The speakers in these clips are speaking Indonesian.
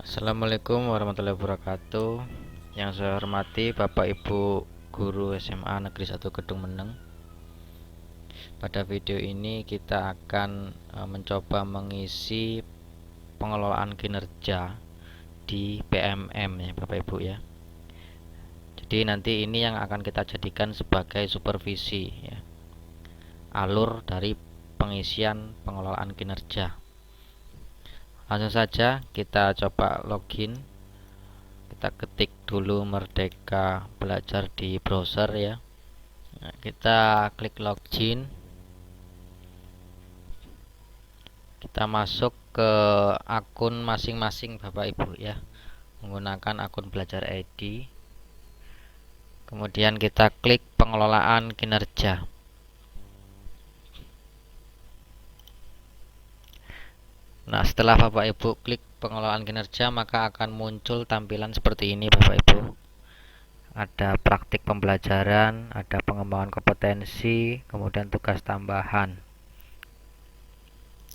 Assalamualaikum warahmatullahi wabarakatuh. Yang saya hormati Bapak Ibu Guru SMA Negeri 1 Kedung Meneng. Pada video ini kita akan mencoba mengisi pengelolaan kinerja di PMM ya Bapak Ibu ya. Jadi nanti ini yang akan kita jadikan sebagai supervisi ya, alur dari pengisian pengelolaan kinerja. Langsung saja kita coba login. Kita ketik dulu Merdeka Belajar di browser ya. Nah, kita klik login. Kita masuk ke akun masing-masing Bapak Ibu ya, menggunakan akun Belajar ID. Kemudian kita klik pengelolaan kinerja. Nah, setelah Bapak Ibu klik pengelolaan kinerja, maka akan muncul tampilan seperti ini Bapak Ibu. Ada praktik pembelajaran, ada pengembangan kompetensi, kemudian tugas tambahan.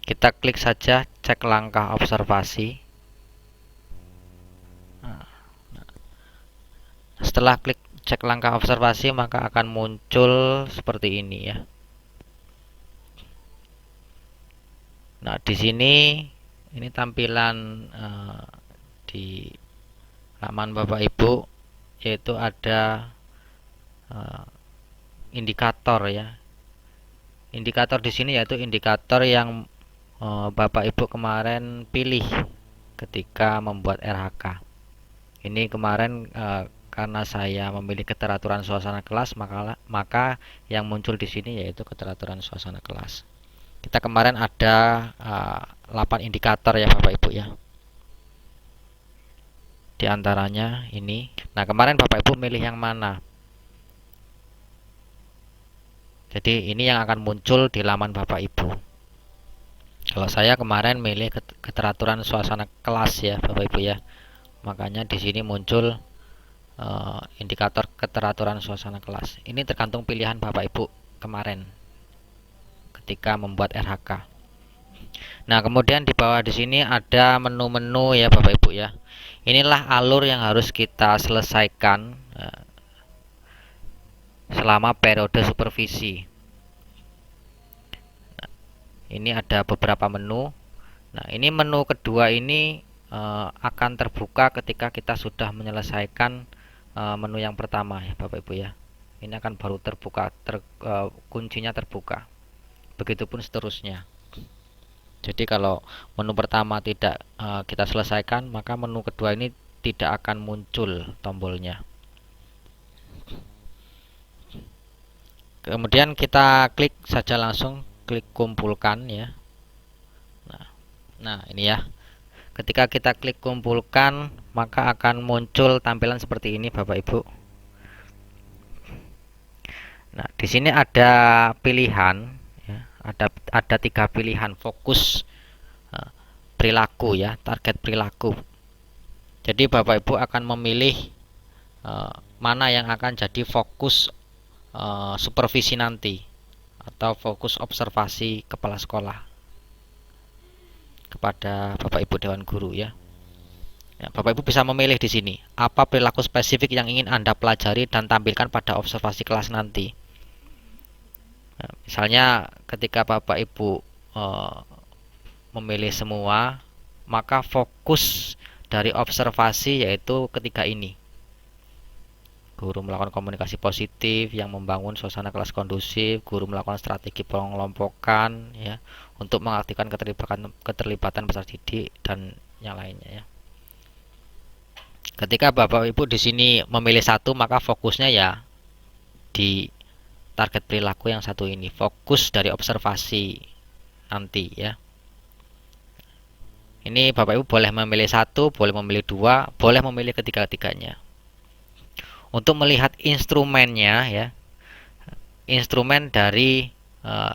Kita klik saja cek langkah observasi. Setelah klik cek langkah observasi, maka akan muncul seperti ini ya. Nah, di sini ini tampilan di halaman Bapak Ibu, yaitu ada indikator ya. Indikator di sini yaitu indikator yang Bapak Ibu kemarin pilih ketika membuat RHK. Ini kemarin karena saya memilih keteraturan suasana kelas, maka yang muncul di sini yaitu keteraturan suasana kelas. Kita kemarin ada 8 indikator ya Bapak Ibu ya. Di antaranya ini. Nah, kemarin Bapak Ibu milih yang mana? Jadi ini yang akan muncul di laman Bapak Ibu. Kalau saya kemarin milih keteraturan suasana kelas ya Bapak Ibu ya. Makanya di sini muncul indikator keteraturan suasana kelas. Ini tergantung pilihan Bapak Ibu kemarin ketika membuat RHK. Nah, kemudian di bawah di sini ada menu-menu ya Bapak Ibu ya. Inilah alur yang harus kita selesaikan selama periode supervisi. Nah, ini ada beberapa menu. Nah, ini menu kedua ini akan terbuka ketika kita sudah menyelesaikan menu yang pertama ya Bapak Ibu ya. Ini akan baru terbuka, kuncinya terbuka. Begitupun seterusnya. Jadi kalau menu pertama tidak kita selesaikan, maka menu kedua ini tidak akan muncul tombolnya. Kemudian kita klik saja langsung, klik kumpulkan ya. Nah ini ya. Ketika kita klik kumpulkan, maka akan muncul tampilan seperti ini Bapak Ibu. Nah, di sini ada pilihan ya, ada 3 pilihan fokus perilaku ya, target perilaku. Jadi Bapak Ibu akan memilih mana yang akan jadi fokus supervisi nanti atau fokus observasi kepala sekolah kepada Bapak Ibu Dewan Guru ya. Ya, Bapak Ibu bisa memilih di sini apa perilaku spesifik yang ingin Anda pelajari dan tampilkan pada observasi kelas nanti. Nah, misalnya ketika Bapak Ibu memilih semua, maka fokus dari observasi yaitu ketiga ini. Guru melakukan komunikasi positif yang membangun suasana kelas kondusif, guru melakukan strategi pengelompokan ya untuk mengaktifkan keterlibatan peserta didik dan yang lainnya ya. Ketika Bapak Ibu di sini memilih satu, maka fokusnya ya di target perilaku yang satu ini, fokus dari observasi nanti ya. Ini Bapak Ibu boleh memilih satu, boleh memilih dua, boleh memilih ketiga-tiganya. Untuk melihat instrumennya ya, instrumen dari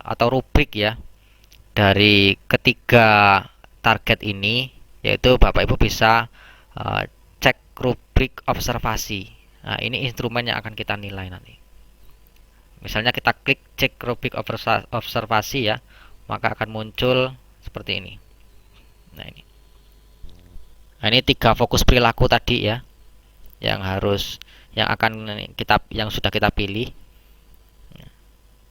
atau rubrik ya dari ketiga target ini, yaitu Bapak Ibu bisa cek rubrik observasi. Nah, ini instrumen yang akan kita nilai nanti. Misalnya kita klik cek rubrik observasi ya, maka akan muncul seperti ini. Nah, ini. Nah, ini 3 fokus perilaku tadi ya, yang sudah kita pilih.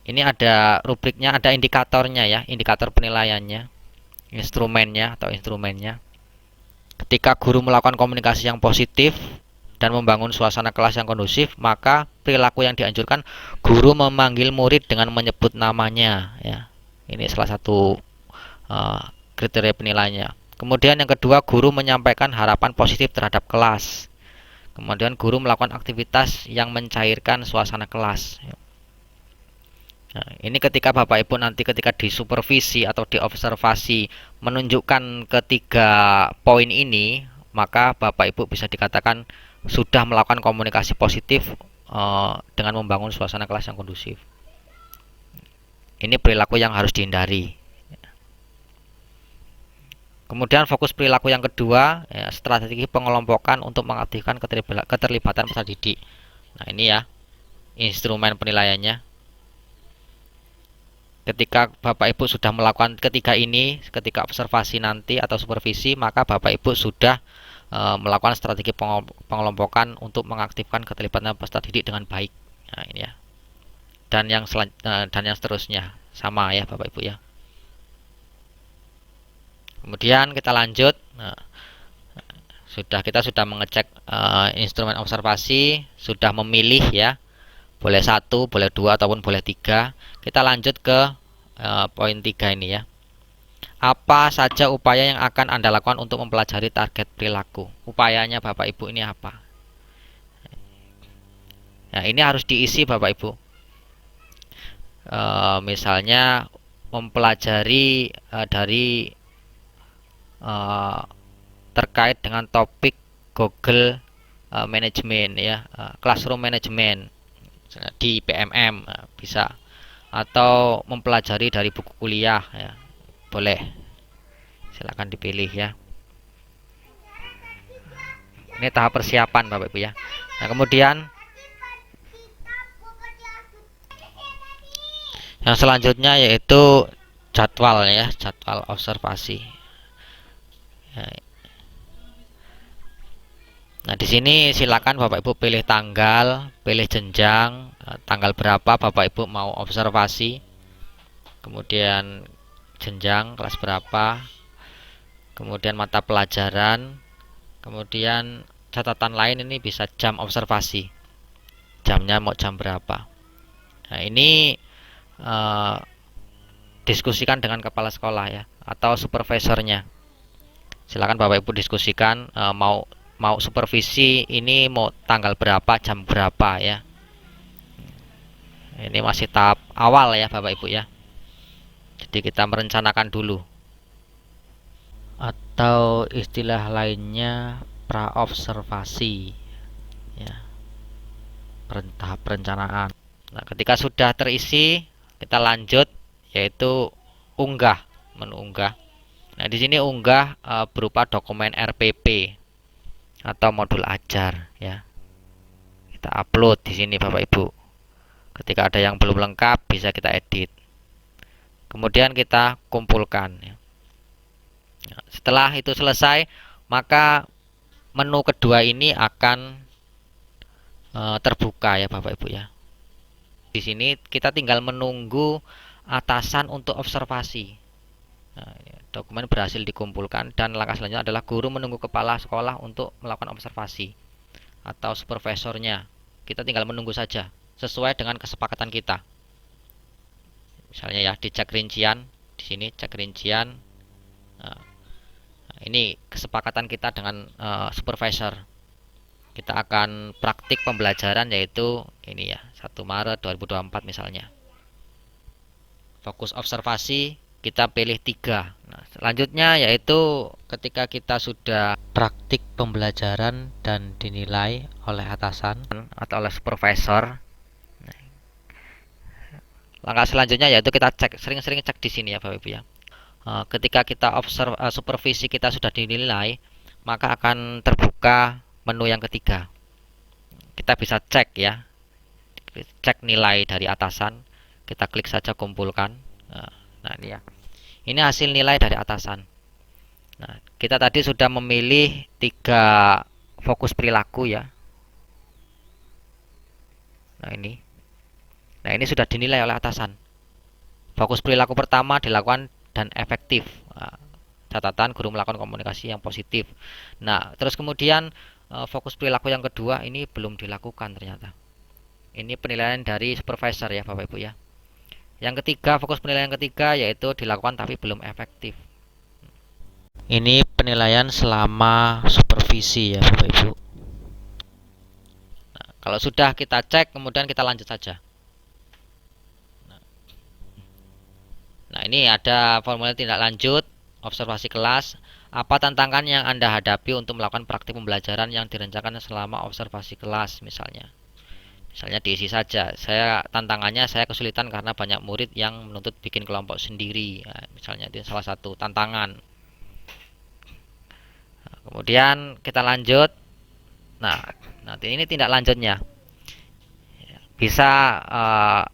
Ini ada rubriknya, ada indikatornya ya, indikator penilaiannya, instrumennya. Ketika guru melakukan komunikasi yang positif dan membangun suasana kelas yang kondusif, maka perilaku yang dianjurkan guru memanggil murid dengan menyebut namanya ya. Ini salah satu kriteria penilaiannya. Kemudian yang kedua, guru menyampaikan harapan positif terhadap kelas. Kemudian guru melakukan aktivitas yang mencairkan suasana kelas. Nah, ini ketika Bapak Ibu nanti ketika disupervisi atau diobservasi menunjukkan ketiga poin ini, maka Bapak Ibu bisa dikatakan sudah melakukan komunikasi positif dengan membangun suasana kelas yang kondusif. Ini perilaku yang harus dihindari. Kemudian fokus perilaku yang kedua, ya, strategi pengelompokan untuk mengaktifkan keterlibatan peserta didik. Nah, ini ya instrumen penilaiannya. Ketika Bapak Ibu sudah melakukan ketiga ini, ketika observasi nanti atau supervisi, maka Bapak Ibu sudah melakukan strategi pengelompokan untuk mengaktifkan keterlibatan peserta didik dengan baik. Nah, ini ya. Dan yang seterusnya sama ya Bapak Ibu ya. Kemudian kita lanjut. Nah, kita sudah mengecek instrumen observasi, sudah memilih ya. Boleh 1, boleh 2 ataupun boleh 3. Kita lanjut ke poin 3 ini ya. Apa saja upaya yang akan Anda lakukan untuk mempelajari target perilaku? Upayanya Bapak Ibu ini apa? Nah, ini harus diisi Bapak Ibu. Misalnya mempelajari dari terkait dengan topik Google Management ya, Classroom Management di PMM bisa, atau mempelajari dari buku kuliah ya, boleh, silakan dipilih ya. Ini tahap persiapan Bapak Ibu ya. Nah, kemudian yang selanjutnya yaitu jadwal ya, jadwal observasi. Nah, di sini silakan Bapak Ibu pilih tanggal, pilih jenjang, tanggal berapa Bapak Ibu mau observasi. Kemudian jenjang kelas berapa. Kemudian mata pelajaran. Kemudian catatan lain ini bisa jam observasi. Jamnya mau jam berapa. Nah, ini diskusikan dengan kepala sekolah ya atau supervisornya. Silakan Bapak Ibu diskusikan mau supervisi ini mau tanggal berapa, jam berapa ya. Ini masih tahap awal ya Bapak Ibu ya. Jadi kita merencanakan dulu. Atau istilah lainnya praobservasi ya. Tahap perencanaan. Nah, ketika sudah terisi, kita lanjut yaitu unggah, menu unggah. Nah, di sini unggah berupa dokumen RPP atau modul ajar ya. Kita upload di sini Bapak Ibu. Ketika ada yang belum lengkap bisa kita edit. Kemudian kita kumpulkan ya. Setelah itu selesai, maka menu kedua ini akan terbuka ya Bapak Ibu ya. Di sini kita tinggal menunggu atasan untuk observasi. Nah, dokumen berhasil dikumpulkan dan langkah selanjutnya adalah guru menunggu kepala sekolah untuk melakukan observasi atau supervisornya. Kita tinggal menunggu saja sesuai dengan kesepakatan kita. Misalnya ya dicek rincian, di sini cek rincian. Nah, ini kesepakatan kita dengan supervisor. Kita akan praktik pembelajaran yaitu ini ya 1 Maret 2024 misalnya. Fokus observasi kita pilih 3. Nah, selanjutnya yaitu ketika kita sudah praktik pembelajaran dan dinilai oleh atasan atau oleh supervisor. Langkah selanjutnya yaitu kita cek, sering-sering cek di sini ya Bapak Ibu ya. Ketika kita supervisi kita sudah dinilai, maka akan terbuka menu yang ketiga. Kita bisa cek ya, cek nilai dari atasan. Kita klik saja kumpulkan. Nah, ini ya. Ini hasil nilai dari atasan. Nah, kita tadi sudah memilih 3 fokus perilaku ya. Nah, ini. Nah, ini sudah dinilai oleh atasan. Fokus perilaku pertama dilakukan dan efektif. Nah, catatan guru melakukan komunikasi yang positif. Nah, terus kemudian fokus perilaku yang kedua ini belum dilakukan ternyata. Ini penilaian dari supervisor ya Bapak Ibu ya. Yang ketiga, fokus penilaian ketiga yaitu dilakukan tapi belum efektif. Ini penilaian selama supervisi ya Bapak Ibu. Nah, kalau sudah kita cek kemudian kita lanjut saja. Nah, ini ada formulir tindak lanjut, observasi kelas. Apa tantangan yang Anda hadapi untuk melakukan praktik pembelajaran yang direncanakan selama observasi kelas misalnya. Misalnya diisi saja. Tantangannya saya kesulitan karena banyak murid yang menuntut bikin kelompok sendiri. Nah, misalnya itu salah satu tantangan. Nah, kemudian kita lanjut. Nah, nanti ini tindak lanjutnya. Bisa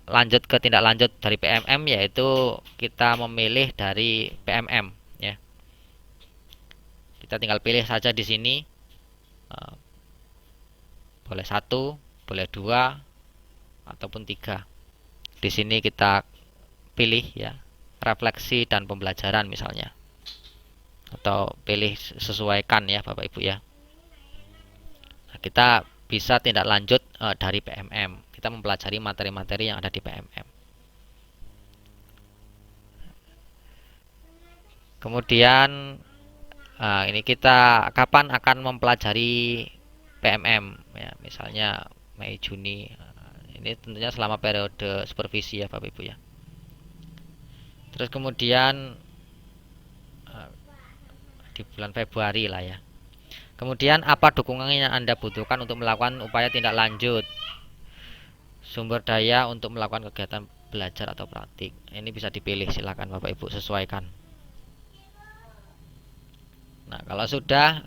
lanjut ke tindak lanjut dari PMM yaitu kita memilih dari PMM ya. Kita tinggal pilih saja di sini. Boleh 1, boleh 2 ataupun 3. Di sini kita pilih ya, refleksi dan pembelajaran misalnya. Atau pilih sesuaikan ya Bapak Ibu ya. Nah, kita bisa tindak lanjut dari PMM. Kita mempelajari materi-materi yang ada di PMM. Kemudian ini kita kapan akan mempelajari PMM ya, misalnya Mei Juni. Ini tentunya selama periode supervisi ya Bapak Ibu ya. Terus kemudian di bulan Februari lah ya. Kemudian apa dukungan yang Anda butuhkan untuk melakukan upaya tindak lanjut? Sumber daya untuk melakukan kegiatan belajar atau praktik. Ini bisa dipilih, silakan Bapak Ibu sesuaikan. Nah, kalau sudah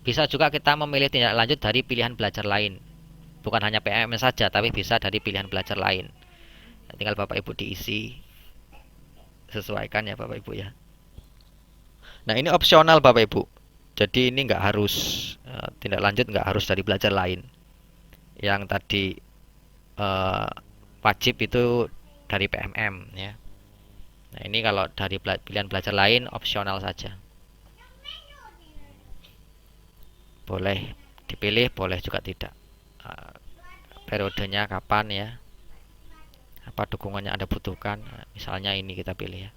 bisa juga kita memilih tindak lanjut dari pilihan belajar lain. Bukan hanya PMM saja, tapi bisa dari pilihan belajar lain. Nah, tinggal Bapak Ibu diisi, sesuaikan ya Bapak Ibu ya. Nah, ini opsional Bapak Ibu. Jadi ini nggak harus tindak lanjut, nggak harus dari belajar lain. Yang tadi wajib itu dari PMM ya. Nah, ini kalau dari pilihan belajar lain opsional saja. Boleh dipilih, boleh juga tidak. Periodenya kapan ya? Apa dukungannya Anda butuhkan? Nah, misalnya ini kita pilih ya.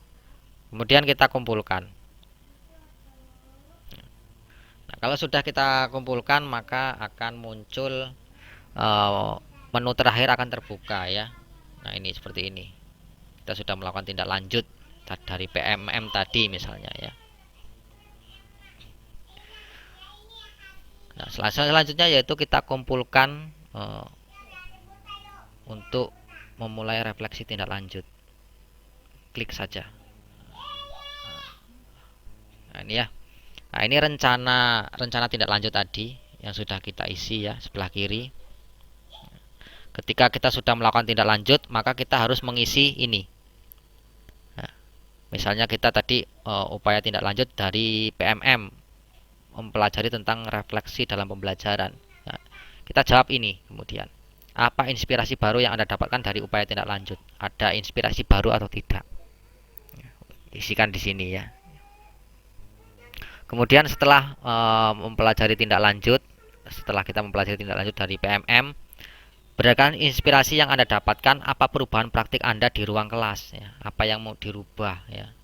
Kemudian kita kumpulkan. Nah, kalau sudah kita kumpulkan maka akan muncul menu terakhir akan terbuka ya. Nah, ini seperti ini. Kita sudah melakukan tindak lanjut dari PMM tadi misalnya ya. Nah, selanjutnya yaitu kita kumpulkan untuk memulai refleksi tindak lanjut. Klik saja. Nah, ini ya. Nah, ini rencana tindak lanjut tadi yang sudah kita isi ya sebelah kiri. Ketika kita sudah melakukan tindak lanjut, maka kita harus mengisi ini. Nah, misalnya kita tadi upaya tindak lanjut dari PMM mempelajari tentang refleksi dalam pembelajaran. Nah, kita jawab ini kemudian. Apa inspirasi baru yang Anda dapatkan dari upaya tindak lanjut? Ada inspirasi baru atau tidak? Isikan di sini ya. Kemudian setelah mempelajari tindak lanjut, setelah kita mempelajari tindak lanjut dari PMM, berdasarkan inspirasi yang Anda dapatkan, apa perubahan praktik Anda di ruang kelas ya? Apa yang mau dirubah ya?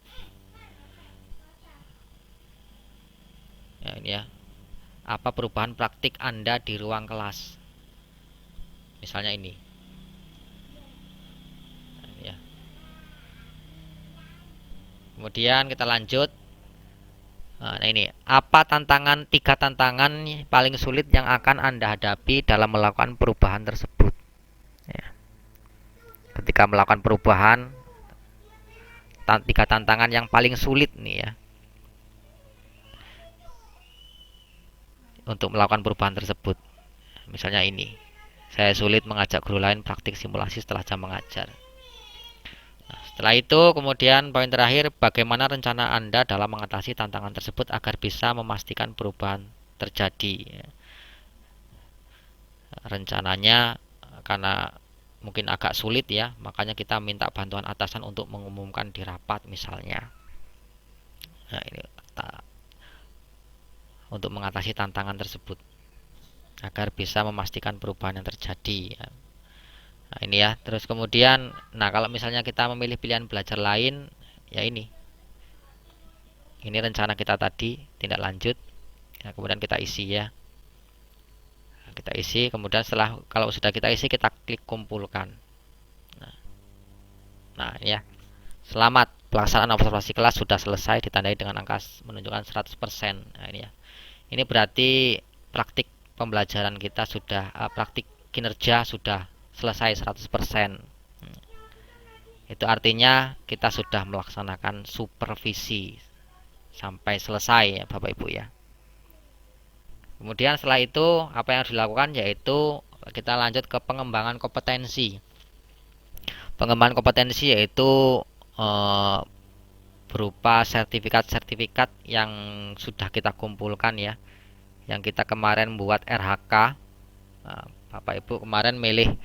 Ya, ini ya. Apa perubahan praktik Anda di ruang kelas? Misalnya ini. Nah, ini ya. Kemudian kita lanjut. Nah, ini. Apa tiga tantangan paling sulit yang akan Anda hadapi dalam melakukan perubahan tersebut? Ya. Ketika melakukan perubahan, tiga tantangan yang paling sulit nih ya. Untuk melakukan perubahan tersebut. Misalnya ini. Saya sulit mengajak guru lain praktik simulasi setelah jam mengajar. Nah, Setelah itu kemudian poin terakhir, bagaimana rencana Anda dalam mengatasi tantangan tersebut agar bisa memastikan perubahan terjadi. Rencananya karena mungkin agak sulit ya, makanya kita minta bantuan atasan untuk mengumumkan di rapat misalnya. Nah, ini untuk mengatasi tantangan tersebut agar bisa memastikan perubahan yang terjadi. Nah, ini ya. Terus kemudian, nah kalau misalnya kita memilih pilihan belajar lain, ya ini. Ini rencana kita tadi, tindak lanjut. Nah, kemudian kita isi ya. Nah, kita isi, kemudian setelah kalau sudah kita isi, kita klik kumpulkan. Nah, ini ya. Selamat, pelaksanaan observasi kelas sudah selesai, ditandai dengan angka menunjukkan 100%. Nah, ini ya. Ini berarti praktik pembelajaran kita sudah praktik kinerja sudah selesai 100%. Itu artinya kita sudah melaksanakan supervisi sampai selesai ya Bapak Ibu ya. Kemudian setelah itu apa yang harus dilakukan yaitu kita lanjut ke pengembangan kompetensi. Pengembangan kompetensi yaitu berupa sertifikat-sertifikat yang sudah kita kumpulkan ya. Yang kita kemarin buat RHK. Nah, Bapak Ibu kemarin milih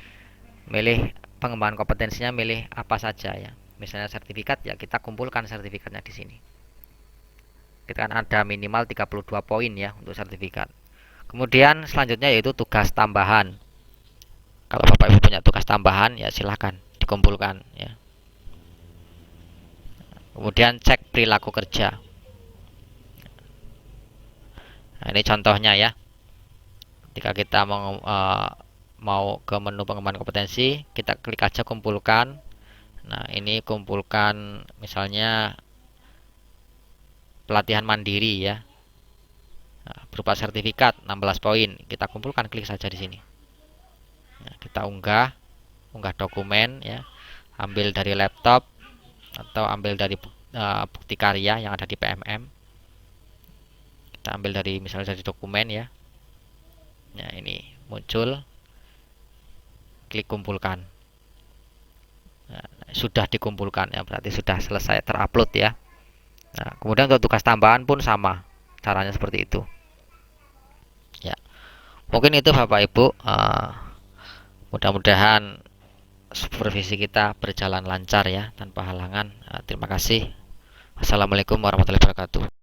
pengembangan kompetensinya milih apa saja ya. Misalnya sertifikat ya kita kumpulkan sertifikatnya di sini. Kita kan ada minimal 32 poin ya untuk sertifikat. Kemudian selanjutnya yaitu tugas tambahan. Kalau Bapak Ibu punya tugas tambahan ya silahkan dikumpulkan ya. Kemudian cek perilaku kerja. Nah, ini contohnya ya. Ketika kita mau ke menu pengembangan kompetensi, kita klik aja kumpulkan. Nah, ini kumpulkan misalnya pelatihan mandiri ya. Nah, berupa sertifikat 16 poin. Kita kumpulkan, klik saja di sini. Nah, kita unggah dokumen ya. Ambil dari laptop atau ambil dari bukti karya yang ada di PMM. Kita ambil dari misalnya dari dokumen ya. Nah, ini muncul, klik kumpulkan. Nah, sudah dikumpulkan ya, berarti sudah selesai terupload ya. Nah, kemudian untuk tugas tambahan pun sama, caranya seperti itu. Ya, mungkin itu Bapak Ibu. Mudah-mudahan supervisi kita berjalan lancar ya, tanpa halangan. Terima kasih. Assalamualaikum warahmatullahi wabarakatuh.